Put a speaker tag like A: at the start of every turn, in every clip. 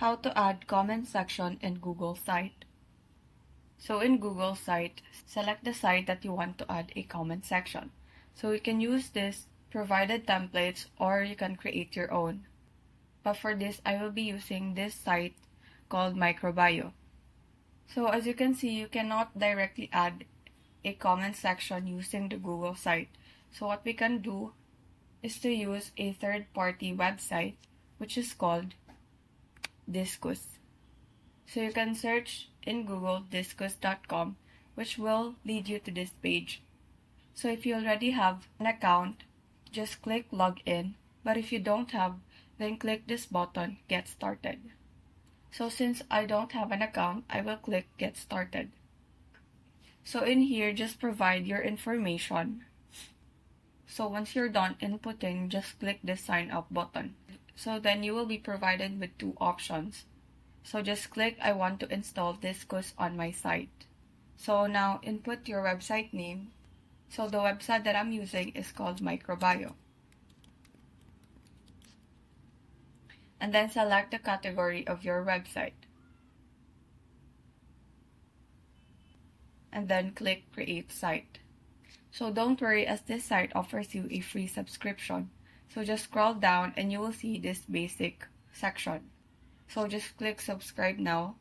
A: How to add comment section in Google site. So in Google site, select the site that you want to add a comment section. So you can use this provided templates or you can create your own. But for this, I will be using this site called Microbio. So as you can see, you cannot directly add a comment section using the Google site. So what we can do is to use a third-party website which is called Disqus. So you can search in Google disqus.com, which will lead you to this page. So if you already have an account, just click login, but if you don't have, then click this button, get started. So since I don't have an account, I will click get started. So in here, just provide your information. So once you're done inputting, just click the sign up button. So then you will be provided with two options. So just click I want to install Disqus on my site. So now input your website name. So the website that I'm using is called Microbio. And then select the category of your website. And then click create site. So don't worry, as this site offers you a free subscription. So just scroll down and you will see this basic section. So just click subscribe now.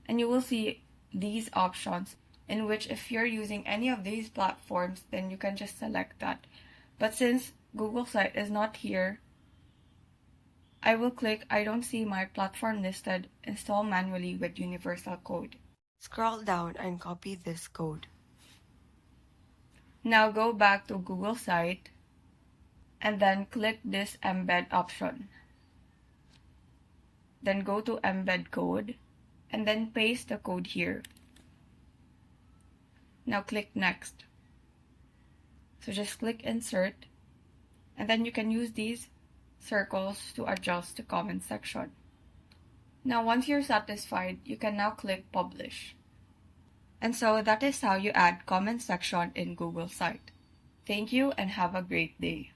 A: And you will see these options in which if you're using any of these platforms, then you can just select that. But since Google site is not here, I will click I don't see my platform listed, install manually with universal code. Scroll down and copy this code. Now go back to Google site and then click this embed option. Then go to embed code and then paste the code here. Now click next. So just click insert and then you can use these circles to adjust the comment section. Now once you're satisfied, you can now click publish. And so that is how you add comment section in Google site. Thank you and have a great day.